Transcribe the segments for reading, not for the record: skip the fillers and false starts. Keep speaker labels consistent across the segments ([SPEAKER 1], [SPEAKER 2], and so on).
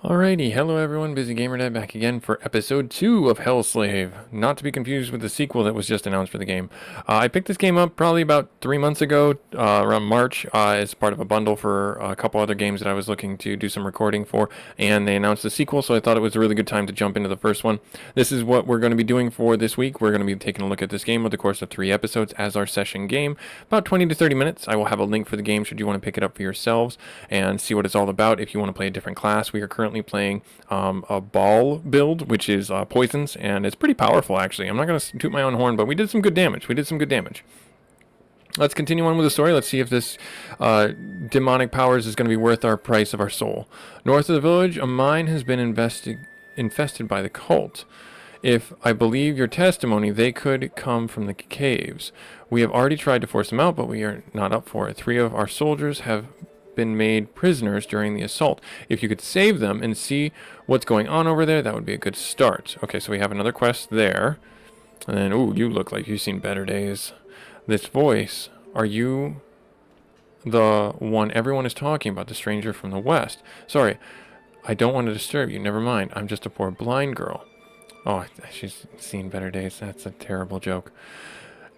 [SPEAKER 1] Alrighty, hello everyone, busygamerdad back again for episode 2 of Hellslave, not to be confused with the sequel that was just announced for the game. I picked this game up probably about 3 months ago, around March, as part of a bundle for a couple other games that I was looking to do some recording for, and they announced the sequel, so I thought it was a really good time to jump into the first one. This is what we're going to be doing for this week. We're going to be taking a look at this game over the course of 3 episodes as our session game, about 20 to 30 minutes. I will have a link for the game should you want to pick it up for yourselves and see what it's all about. If you want to play a different class, we are currently playing a ball build, which is poisons, and it's pretty powerful actually. I'm not going to toot my own horn, but we did some good damage. Let's continue on with the story. Let's see if this demonic powers is going to be worth our price of our soul. North of the village, a mine has been infested by the cult. If I believe your testimony, they could come from the caves. We have already tried to force them out, but we are not up for it. 3 of our soldiers have been made prisoners during the assault. If you could save them and see what's going on over there, that would be a good start. Okay, so we have another quest there. And then, ooh, you look like you've seen better days. This voice, are you the one everyone is talking about, the stranger from the west? Sorry, I don't want to disturb you. Never mind. I'm just a poor blind girl. Oh, she's seen better days. That's a terrible joke.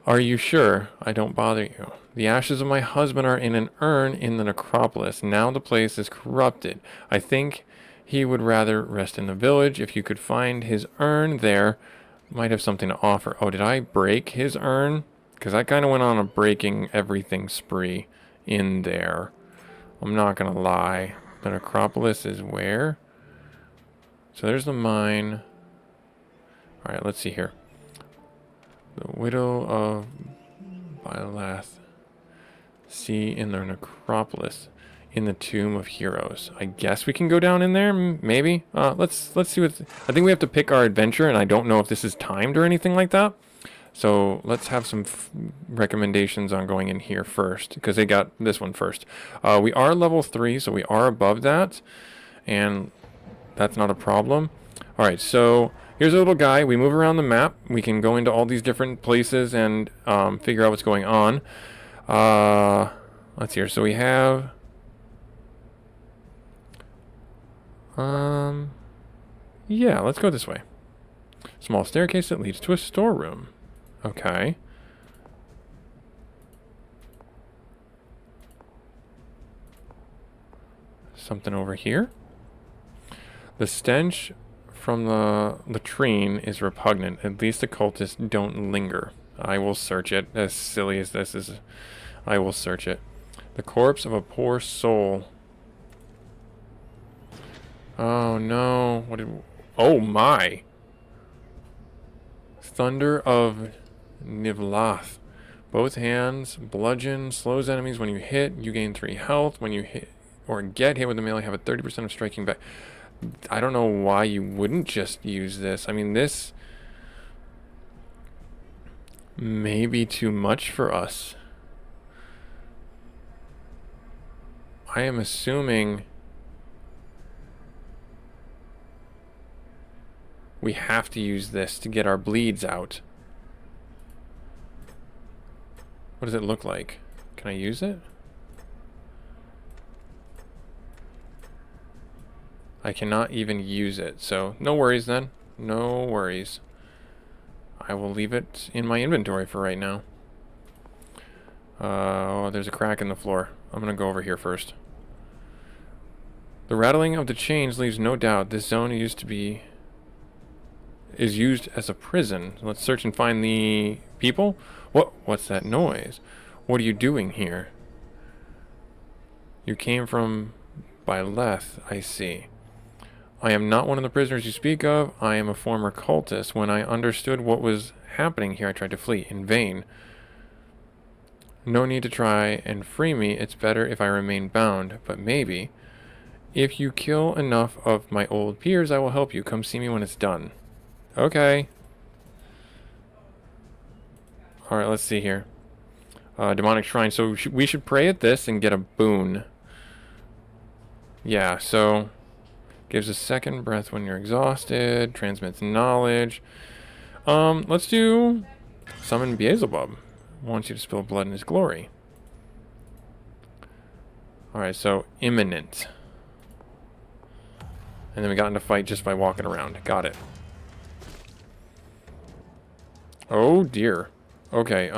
[SPEAKER 1] Are you sure I don't bother you? The ashes of my husband are in an urn in the necropolis. Now the place is corrupted. I think he would rather rest in the village. If you could find his urn there, might have something to offer. Oh, did I break his urn? Because I kind of went on a breaking everything spree in there. I'm not going to lie. The necropolis is where? So there's the mine. Alright, let's see here. The widow of Bylath. See in the necropolis, in the tomb of heroes. I guess we can go down in there, maybe. Let's see what. I think we have to pick our adventure, and I don't know if this is timed or anything like that. So let's have some recommendations on going in here first, because they got this one first. We are level 3, so we are above that, and that's not a problem. All right, so. Here's a little guy. We move around the map. We can go into all these different places and figure out what's going on. Let's see here. So we have... yeah, let's go this way. Small staircase that leads to a storeroom. Okay. Something over here. The stench from the latrine is repugnant. At least the cultists don't linger. I will search it. As silly as this is, I will search it. The corpse of a poor soul. Oh no. What did... Oh my. Thunder of Nivlath. Both hands, bludgeon, slows enemies when you hit. You gain 3 health. When you hit or get hit with the melee, have a 30% of striking back. I don't know why you wouldn't just use this. I mean, this may be too much for us. I am assuming we have to use this to get our bleeds out. What does it look like? Can I use it? I cannot even use it, so no worries then. No worries. I will leave it in my inventory for right now. Oh, there's a crack in the floor. I'm gonna go over here first. The rattling of the chains leaves no doubt this zone is used as a prison. Let's search and find the people. What's that noise? What are you doing here? You came from Byleth, I see. I am not one of the prisoners you speak of. I am a former cultist. When I understood what was happening here, I tried to flee in vain. No need to try and free me. It's better if I remain bound. But maybe, if you kill enough of my old peers, I will help you. Come see me when it's done. Okay. Alright, let's see here. Demonic shrine. So we should pray at this and get a boon. Yeah, so... Gives a second breath when you're exhausted. Transmits knowledge. Let's do summon Beelzebub. Wants you to spill blood in his glory. Alright, so imminent. And then we got into fight just by walking around. Got it. Oh dear. Okay,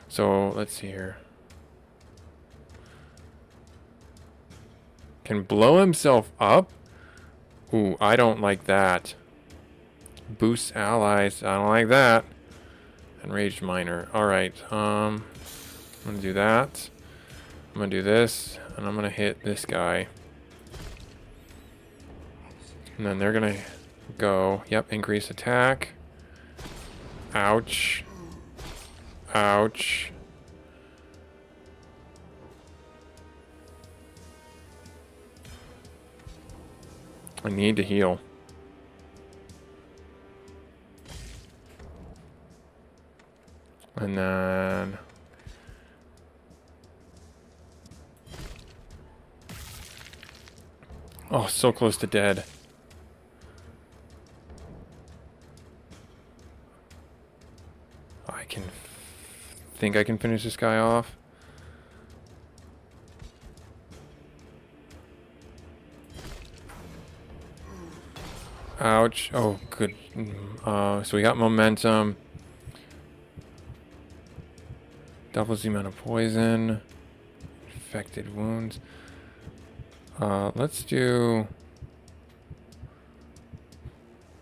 [SPEAKER 1] so let's see here. Can blow himself up? Ooh, I don't like that. Boost allies. I don't like that. Enraged miner. Alright, I'm gonna do that. I'm gonna do this, and I'm gonna hit this guy. And then they're gonna go. Yep, increase attack. Ouch. Ouch. I need to heal. And then... oh, so close to dead. Think I can finish this guy off. Ouch. Oh, good. So we got momentum. Doubles the amount of poison. Infected wounds. Let's do...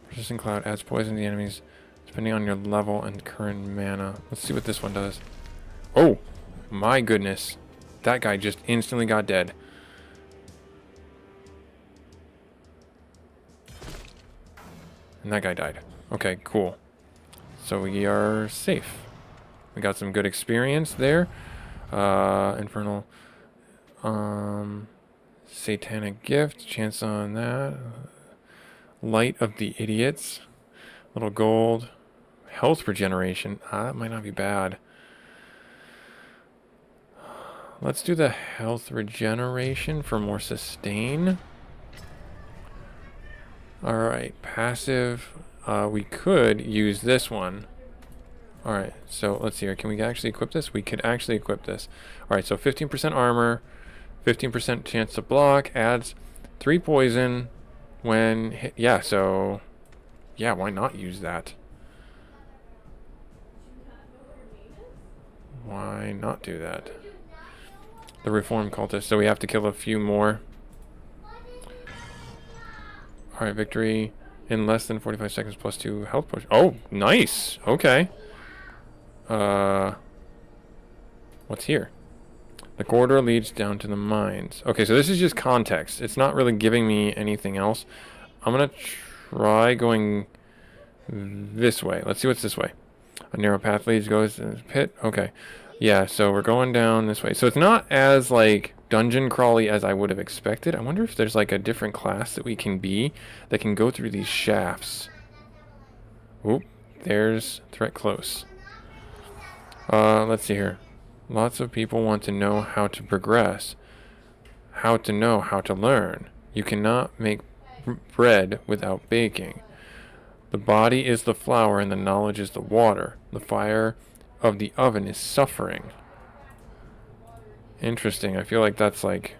[SPEAKER 1] Persistent Cloud adds poison to the enemies depending on your level and current mana. Let's see what this one does. Oh, my goodness. That guy just instantly got dead. And that guy died. Okay, cool. So we are safe. We got some good experience there. Infernal. Satanic Gift. Chance on that. Light of the Idiots. Little gold. Health regeneration. That might not be bad. Let's do the health regeneration for more sustain. Alright, passive. We could use this one. Alright, so let's see here. Can we actually equip this? We could actually equip this. Alright, so 15% armor, 15% chance to block, adds 3 poison when hit. Yeah, so... yeah, why not use that? Why not do that? The Reformed Cultist. So we have to kill a few more. Alright, victory in less than 45 seconds plus 2 health push. Oh, nice! Okay. What's here? The corridor leads down to the mines. Okay, so this is just context. It's not really giving me anything else. I'm gonna try going this way. Let's see what's this way. A narrow path leads goes to the pit. Okay. Yeah, so we're going down this way. So it's not as, like, dungeon crawly as I would have expected. I wonder if there's, like, a different class that we can be that can go through these shafts. Oop, there's threat close. Let's see here. Lots of people want to know how to progress. How to know how to learn. You cannot make bread without baking. The body is the flour and the knowledge is the water. The fire of the oven is suffering. Interesting. I feel like that's like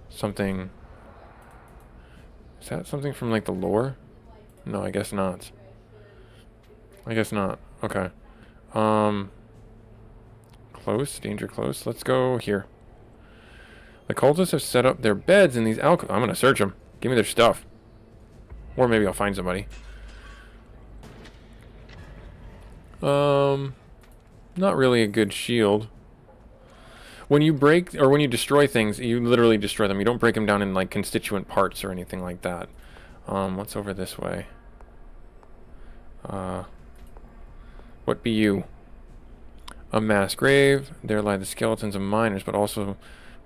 [SPEAKER 1] something... is that something from like the lore? No, I guess not. I guess not. Okay. Close. Danger close. Let's go here. The cultists have set up their beds in these alcoves. I'm gonna search them. Give me their stuff. Or maybe I'll find somebody. Not really a good shield. When you break, or when you destroy things, you literally destroy them. You don't break them down in, like, constituent parts or anything like that. What's over this way? What be you? A mass grave. There lie the skeletons of miners, but also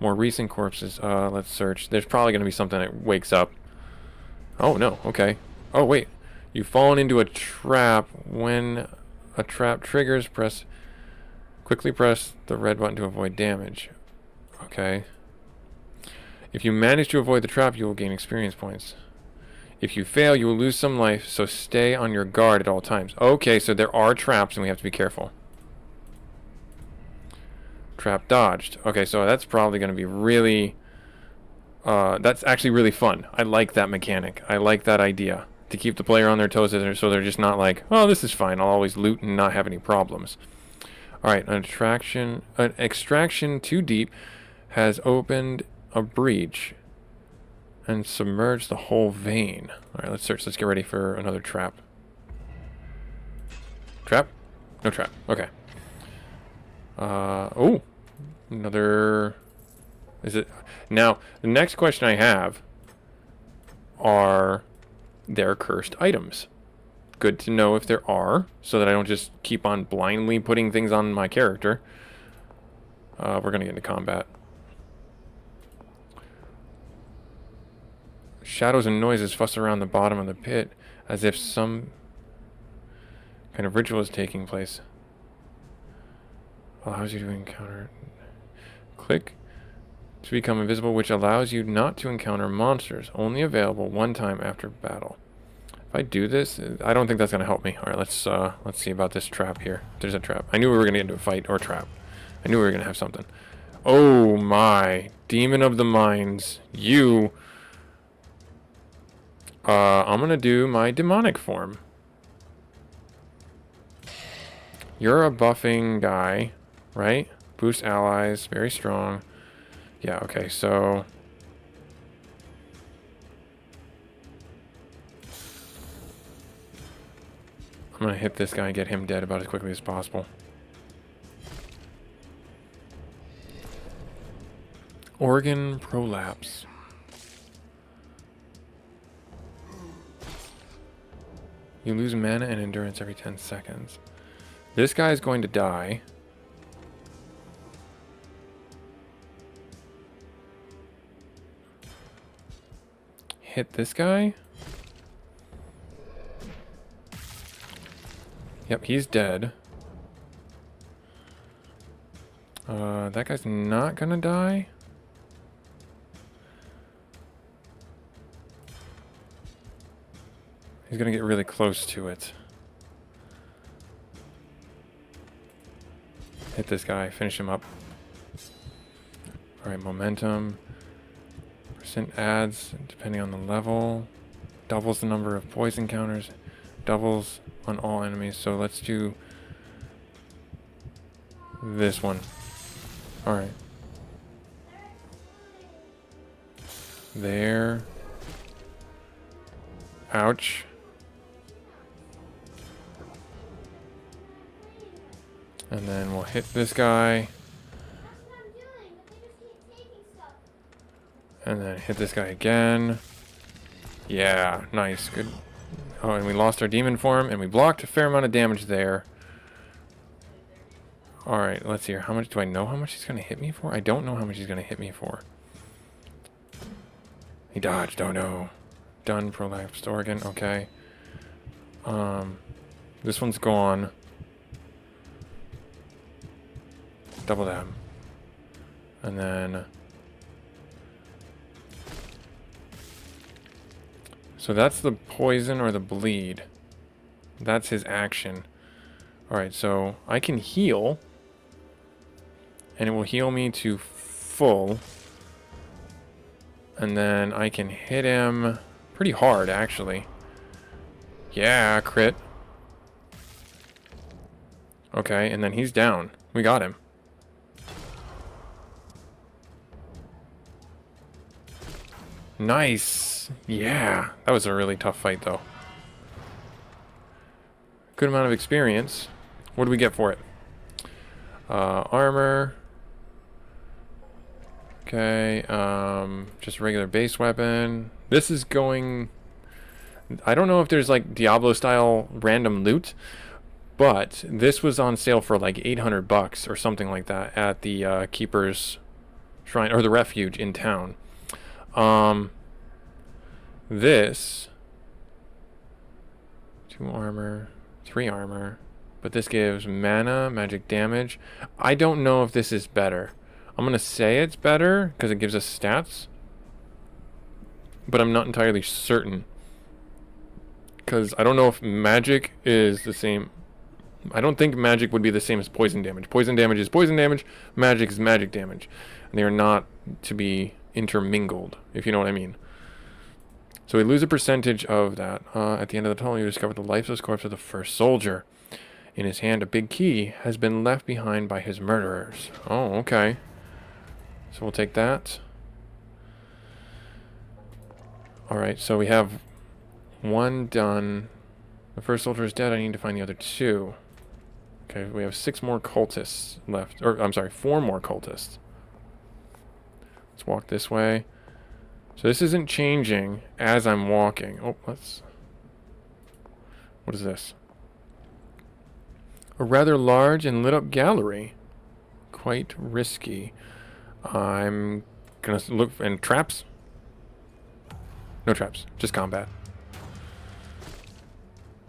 [SPEAKER 1] more recent corpses. Let's search. There's probably going to be something that wakes up. Oh, no. Okay. Oh, wait. You've fallen into a trap. When a trap triggers, quickly press the red button to avoid damage. Okay. If you manage to avoid the trap, you will gain experience points. If you fail, you will lose some life, so stay on your guard at all times. Okay, so there are traps and we have to be careful. Trap dodged. Okay, so that's probably going to be really That's actually really fun. I like that mechanic. I like that idea. To keep the player on their toes so they're just not like, oh, this is fine. I'll always loot and not have any problems. Alright, an extraction too deep has opened a breach and submerged the whole vein. Alright, let's search. Let's get ready for another trap. Trap? No trap. Okay. Oh. Another... Is it... Now, the next question I have are there cursed items? Good to know if there are, so that I don't just keep on blindly putting things on my character. We're going to get into combat. Shadows and noises fuss around the bottom of the pit as if some kind of ritual is taking place. Allows you to encounter... Click to become invisible, which allows you not to encounter monsters. Only available one time after battle. If I do this, I don't think that's going to help me. Alright, let's see about this trap here. There's a trap. I knew we were going to get into a fight or trap. I knew we were going to have something. Oh my. Demon of the Mines. You... I'm going to do my demonic form. You're a buffing guy, right? Boost allies. Very strong. Yeah, okay, so... I'm gonna hit this guy and get him dead about as quickly as possible. Organ prolapse. You lose mana and endurance every 10 seconds. This guy is going to die. Hit this guy. Yep, he's dead. That guy's not gonna die. He's gonna get really close to it. Hit this guy, finish him up. Alright, momentum. Percent adds depending on the level. Doubles the number of poison counters. Doubles on all enemies. So let's do this one. Alright. There. Ouch. And then we'll hit this guy. And then hit this guy again. Yeah, nice. Good. Oh, and we lost our demon form, and we blocked a fair amount of damage there. Alright, let's see here. How much do I know how much he's going to hit me for? I don't know how much he's going to hit me for. He dodged. Oh, no. Done. Prolapsed organ. Okay. This one's gone. Double dab. And then... So that's the poison or the bleed. That's his action. Alright, so I can heal. And it will heal me to full. And then I can hit him pretty hard, actually. Yeah, crit. Okay, and then he's down. We got him. Nice. Yeah, that was a really tough fight, though. Good amount of experience. What do we get for it? Armor. Okay, just regular base weapon. This is going... I don't know if there's like Diablo-style random loot, but this was on sale for like 800 bucks or something like that at the Keeper's Shrine, or the Refuge in town. This 2 armor, 3 armor, but this gives mana, magic damage. I don't know if this is better. I'm gonna say it's better because it gives us stats, but I'm not entirely certain because I don't know if magic is the same. I don't think magic would be the same as poison damage. Poison damage is poison damage. Magic is magic damage. And they are not to be intermingled, if you know what I mean. So we lose a percentage of that. At the end of the tunnel, you discover the lifeless corpse of the first soldier. In his hand, a big key has been left behind by his murderers. Oh, okay. So we'll take that. Alright, so we have one done. The first soldier is dead. I need to find the other two. Okay, we have 6 more cultists left. Or, I'm sorry, 4 more cultists. Let's walk this way. So this isn't changing as I'm walking. Oh, let's... What is this? A rather large and lit up gallery. Quite risky. I'm gonna look... And traps? No traps. Just combat.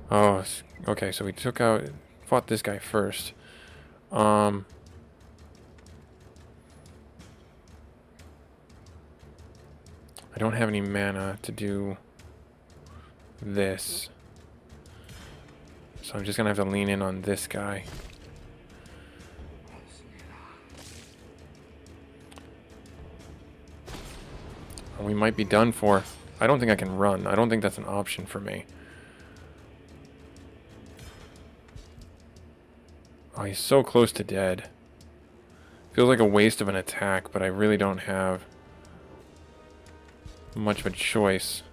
[SPEAKER 1] Oh, okay, so we took out... Fought this guy first. I don't have any mana to do this. So I'm just gonna have to lean in on this guy. We might be done for. I don't think I can run. I don't think that's an option for me. Oh, he's so close to dead. Feels like a waste of an attack, but I really don't have much of a choice.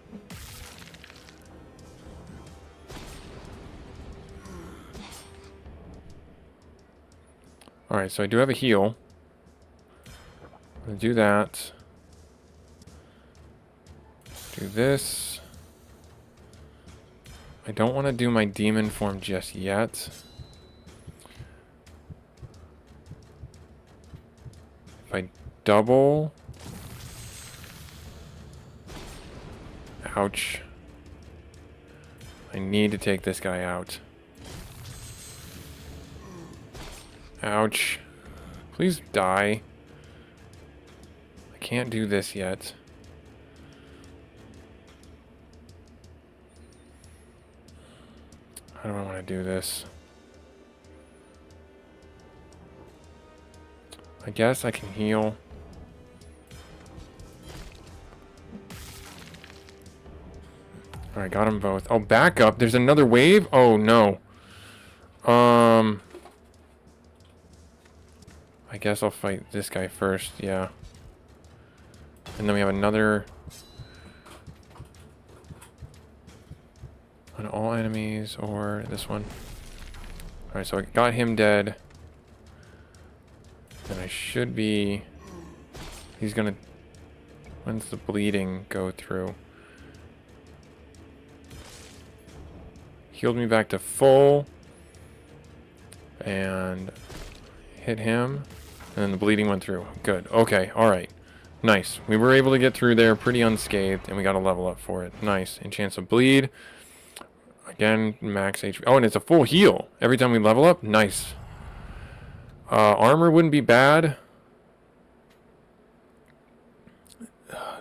[SPEAKER 1] Alright, so I do have a heal. I'm gonna do that. Do this. I don't want to do my demon form just yet. If I double... Ouch. I need to take this guy out. Ouch. Please die. I can't do this yet. How do I want to do this? I guess I can heal. Alright, got them both. Oh, back up. There's another wave? Oh, no. I guess I'll fight this guy first, yeah. And then we have another... On all enemies, or this one. Alright, so I got him dead. And I should be... He's gonna... When's the bleeding go through? Healed me back to full. And... Hit him. And then the bleeding went through. Good. Okay, alright. Nice. We were able to get through there pretty unscathed, and we got a level up for it. Nice. And chance of bleed. Again, max HP. Oh, and it's a full heal every time we level up. Nice. Armor wouldn't be bad.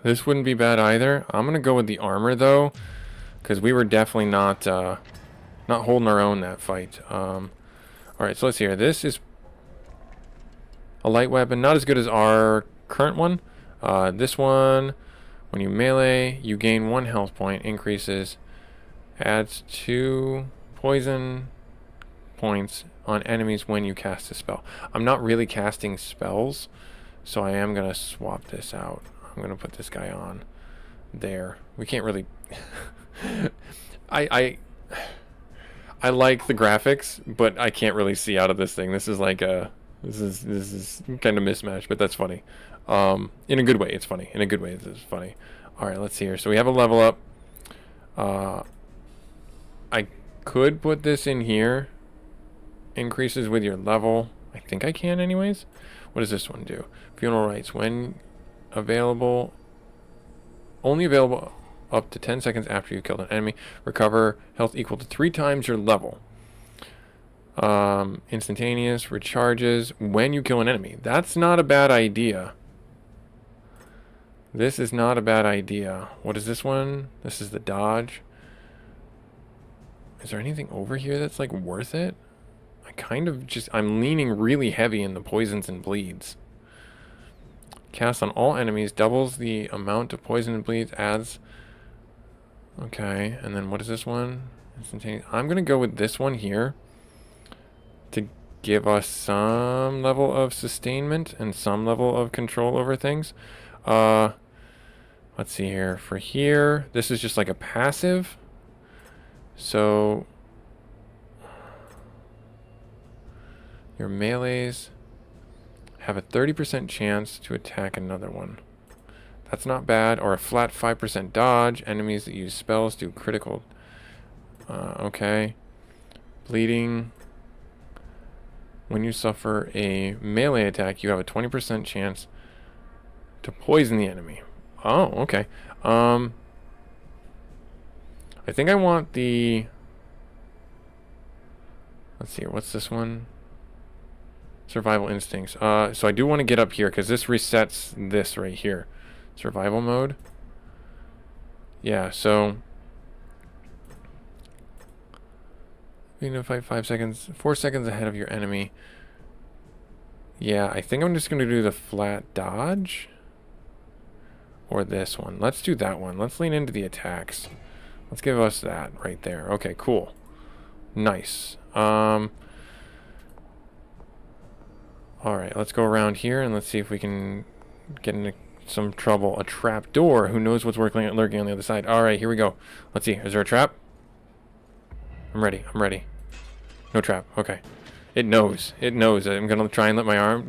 [SPEAKER 1] This wouldn't be bad either. I'm gonna go with the armor though, because we were definitely not holding our own that fight. All right, so let's hear. This is a light weapon, not as good as our current one. This one, when you melee, you gain 1 health point, increases, adds 2 poison points on enemies when you cast a spell. I'm not really casting spells, so I am gonna swap this out. I'm gonna put this guy on there. We can't really... I like the graphics, but I can't really see out of this thing. This is like a... This is kind of mismatched, but that's funny. In a good way, it's funny. In a good way, this is funny. Alright, let's see here. So we have a level up. I could put this in here. Increases with your level. I think I can anyways. What does this one do? Funeral rites. When available... Only available up to 10 seconds after you killed an enemy. Recover health equal to 3 times your level. Instantaneous recharges when you kill an enemy. That's not a bad idea. This is not a bad idea. What is this one? This is the dodge. Is there anything over here that's like worth it? I'm leaning really heavy in the poisons and bleeds. Cast on all enemies, doubles the amount of poison and bleeds, adds... Okay, and then what is this one? Instantaneous. I'm going to go with this one here to give us some level of sustainment and some level of control over things. Let's see here. For here, this is just like a passive. So your melees have a 30% chance to attack another one. That's not bad. Or a flat 5% dodge. Enemies that use spells do critical. Okay. Bleeding. When you suffer a melee attack, you have a 20% chance to poison the enemy. Oh, okay. I think I want the... Let's see, what's this one? Survival instincts. So I do want to get up here, because this resets this right here. Survival mode. Yeah, so... You can fight 4 seconds ahead of your enemy. Yeah, I think I'm just going to do the flat dodge. Or this one. Let's do that one. Let's lean into the attacks. Let's give us that right there. Okay, cool. Nice. Alright, let's go around here and let's see if we can get into some trouble. A trap door. Who knows what's lurking on the other side? Alright, here we go. Let's see. Is there a trap? I'm ready. I'm ready. No trap. Okay. It knows. It knows. I'm going to try and let my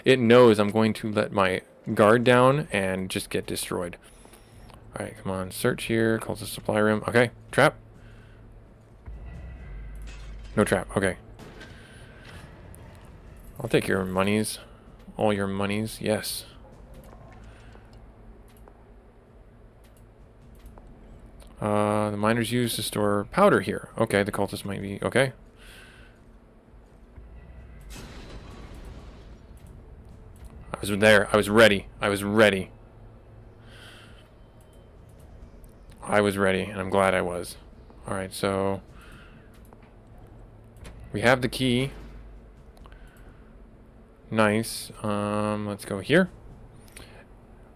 [SPEAKER 1] it knows I'm going to let my guard down and just get destroyed. Alright, come on. Search here. Calls the supply room. Okay. Trap. No trap. Okay. I'll take your monies. All your monies. Yes. The miners used to store powder here. Okay, the cultists might be... Okay. I was there. I was ready. I was ready. I was ready, and I'm glad I was. Alright, so... We have the key. Nice. Let's go here.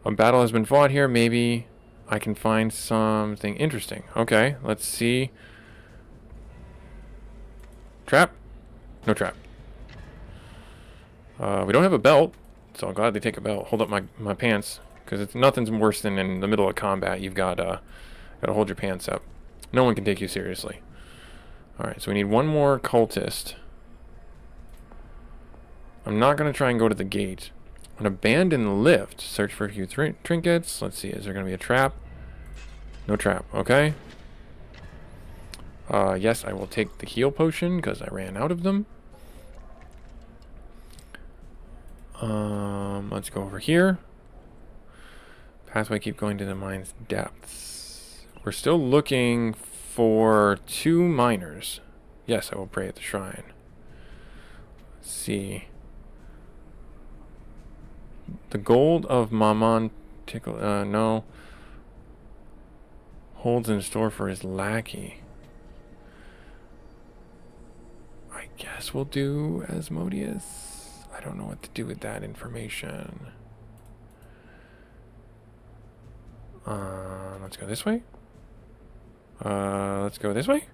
[SPEAKER 1] A battle has been fought here. Maybe I can find something interesting. Okay, let's see. Trap? No trap. We don't have a belt, so I'll gladly take a belt. Hold up my pants, because it's nothing's worse than in the middle of combat. You've got to hold your pants up. No one can take you seriously. Alright, so we need one more cultist. I'm not going to try and go to the gate. An abandoned lift. Search for a few trinkets. Let's see, is there going to be a trap? No trap, okay. Yes, I will take the heal potion, because I ran out of them. Let's go over here. Pathway, keep going to the mine's depths. We're still looking for 2 miners. Yes, I will pray at the shrine. Let's see. The gold of Mammon tickle. No. Holds in store for his lackey. I guess we'll do Asmodeus. I don't know what to do with that information. Let's go this way. Let's go this way.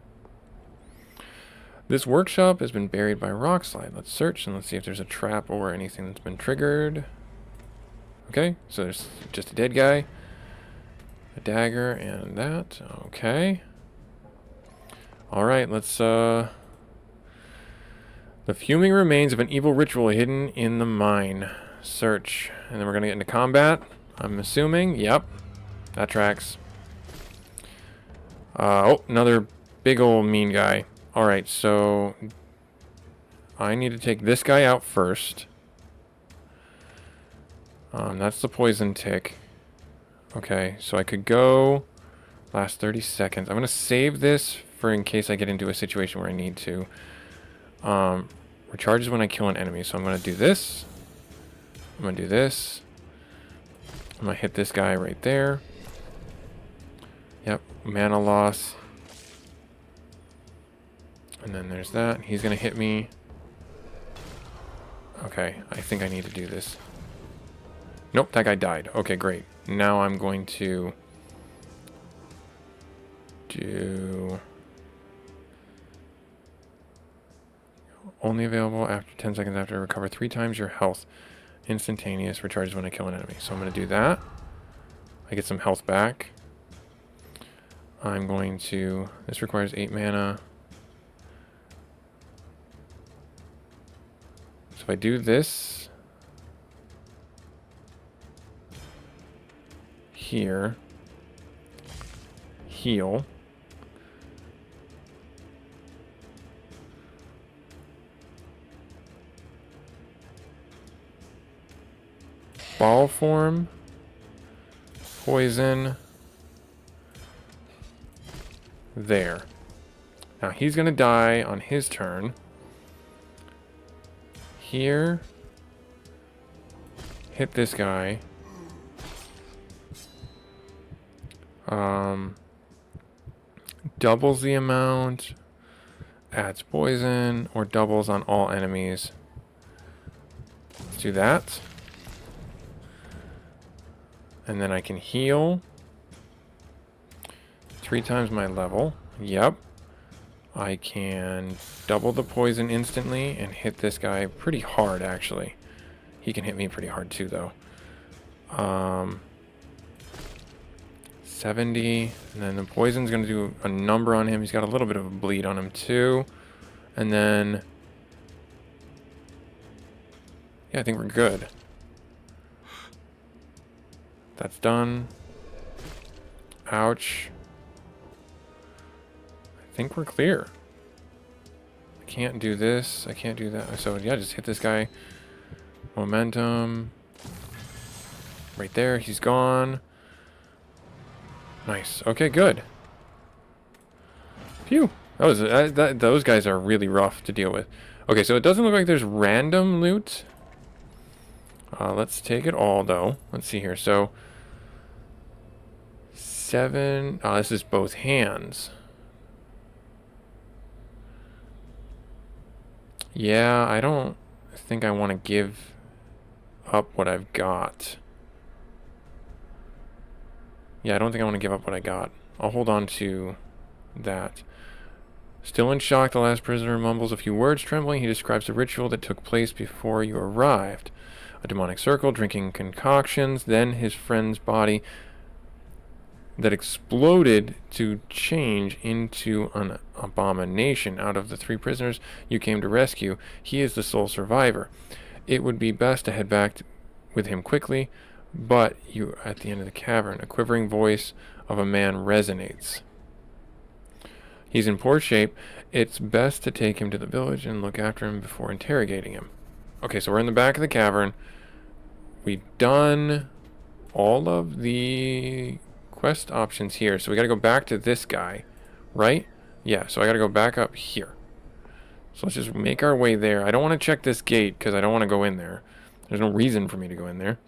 [SPEAKER 1] This workshop has been buried by rock slide. Let's search and let's see if there's a trap or anything that's been triggered. Okay, so there's just a dead guy, a dagger, and that. Okay. Alright, let's, the fuming remains of an evil ritual hidden in the mine. Search. And then we're gonna get into combat, I'm assuming. Yep. That tracks. Oh, another big old mean guy. Alright, so I need to take this guy out first. That's the poison tick. Okay, so I could go last 30 seconds. I'm going to save this for in case I get into a situation where I need to. Recharges when I kill an enemy. So I'm going to do this. I'm going to do this. I'm going to hit this guy right there. Yep, mana loss. And then there's that. He's going to hit me. Okay, I think I need to do this. Nope, that guy died. Okay, great. Now I'm going to do only available after 10 seconds after recover 3 times your health. Instantaneous recharges when I kill an enemy. So I'm going to do that. I get some health back. I'm going to... This requires 8 mana. So if I do this... Here. Heal. Ball form. Poison. There. Now he's going to die on his turn. Here. Hit this guy. Doubles the amount. Adds poison. Or doubles on all enemies. Let's do that. And then I can heal. 3 times my level. Yep. I can double the poison instantly and hit this guy pretty hard, actually. He can hit me pretty hard too, though. 70. And then the poison's going to do a number on him. He's got a little bit of a bleed on him too. And then... Yeah, I think we're good. That's done. Ouch. I think we're clear. I can't do this. I can't do that. So yeah, just hit this guy. Momentum. Right there. He's gone. Nice. Okay, good. Phew. Those guys are really rough to deal with. Okay, so it doesn't look like there's random loot. Let's take it all, though. Let's see here. So, 7... Oh, this is both hands. Yeah, I don't think I want to give up what I've got. Yeah, I don't think I want to give up what I got. I'll hold on to that. Still in shock, the last prisoner mumbles a few words. Trembling, he describes the ritual that took place before you arrived. A demonic circle, drinking concoctions, then his friend's body that exploded to change into an abomination. Out of the 3 prisoners you came to rescue, he is the sole survivor. It would be best to head back with him quickly, but you are at the end of the cavern. A quivering voice of a man resonates. He's in poor shape. It's best to take him to the village and look after him before interrogating him. Okay, so we're in the back of the cavern. We've done all of the quest options here. So we got to go back to this guy, right? Yeah, so I got to go back up here. So let's just make our way there. I don't want to check this gate because I don't want to go in there. There's no reason for me to go in there.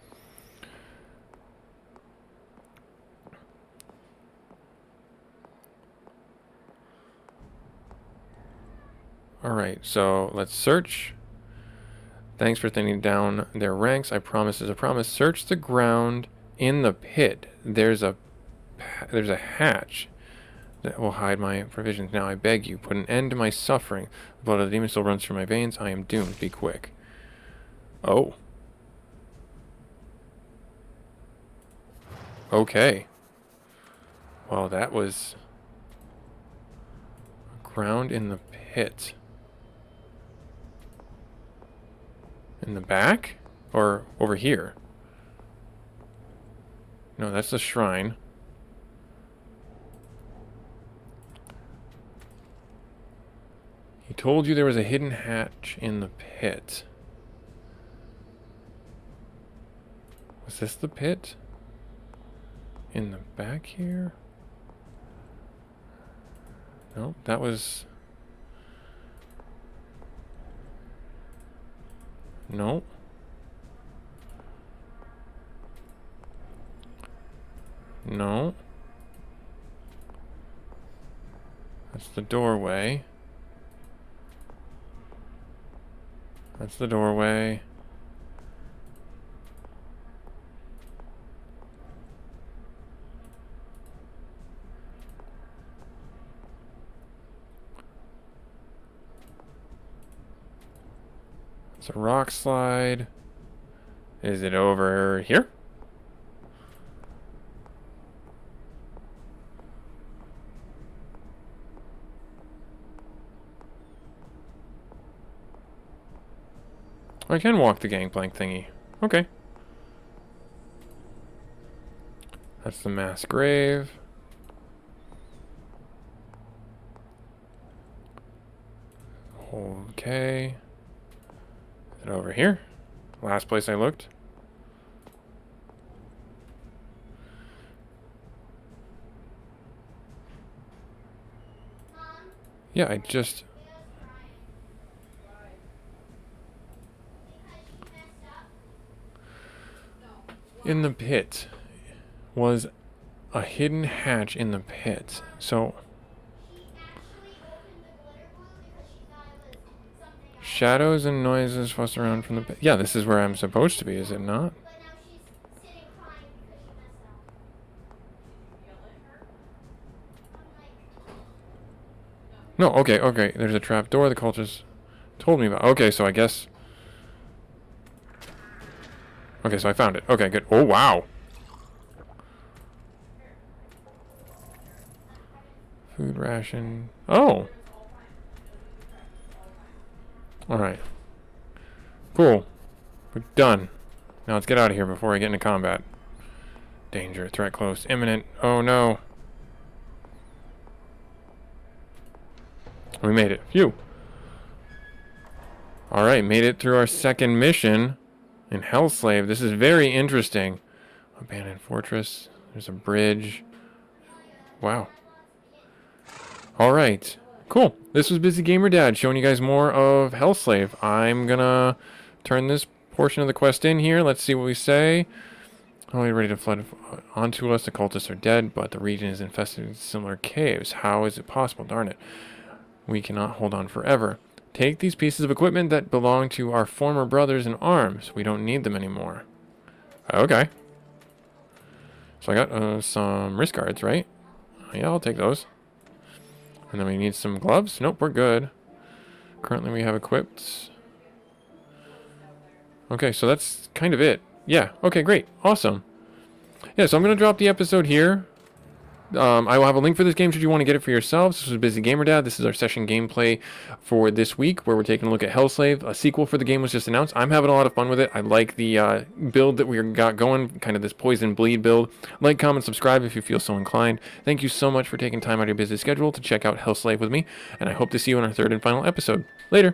[SPEAKER 1] Alright, so let's search. Thanks for thinning down their ranks. I promise is a promise. Search the ground in the pit. There's a hatch that will hide my provisions. Now I beg you, put an end to my suffering. The blood of the demon still runs through my veins. I am doomed. Be quick. Oh. Okay. Well, that was ground in the pit. In the back? Or over here? No, that's the shrine. He told you there was a hidden hatch in the pit. Was this the pit? In the back here? Nope, that was... Nope. No. That's the doorway. That's the doorway. It's a rock slide. Is it over here? I can walk the gangplank thingy. Okay. That's the mass grave. Okay. Is it over here? Last place I looked. Yeah, I just... In the pit was a hidden hatch in the pit. So... Shadows and noises fuss around from the pit. Yeah, this is where I'm supposed to be, is it not? No, okay, okay. There's a trap door the cultist told me about. Okay, so I guess... Okay, so I found it. Okay, good. Oh, wow. Food ration. Oh. Alright. Cool. We're done. Now let's get out of here before I get into combat. Danger. Threat close. Imminent. Oh, no. We made it. Phew. Alright, made it through our second mission in Hellslave. This is very interesting. Abandoned fortress. There's a bridge. Wow. Alright. Cool. This was busygamerdad showing you guys more of Hellslave. I'm gonna turn this portion of the quest in here. Let's see what we say. Oh, you're ready to flood onto us. The cultists are dead, but the region is infested with similar caves. How is it possible? Darn it. We cannot hold on forever. Take these pieces of equipment that belong to our former brothers in arms. We don't need them anymore. Okay. So I got some wrist guards, right? Yeah, I'll take those. And then we need some gloves. Nope, we're good. Currently we have equipped. Okay, so that's kind of it. Yeah, okay, great. Awesome. Yeah, so I'm going to drop the episode here. I will have a link for this game should you want to get it for yourselves. This was busygamerdad. This is our session gameplay for this week, where we're taking a look at Hellslave. A sequel for the game was just announced. I'm having a lot of fun with it. I like the build that we got going, kind of this poison bleed build. Like, comment, subscribe if you feel so inclined. Thank you so much for taking time out of your busy schedule to check out Hellslave with me, and I hope to see you in our third and final episode. Later.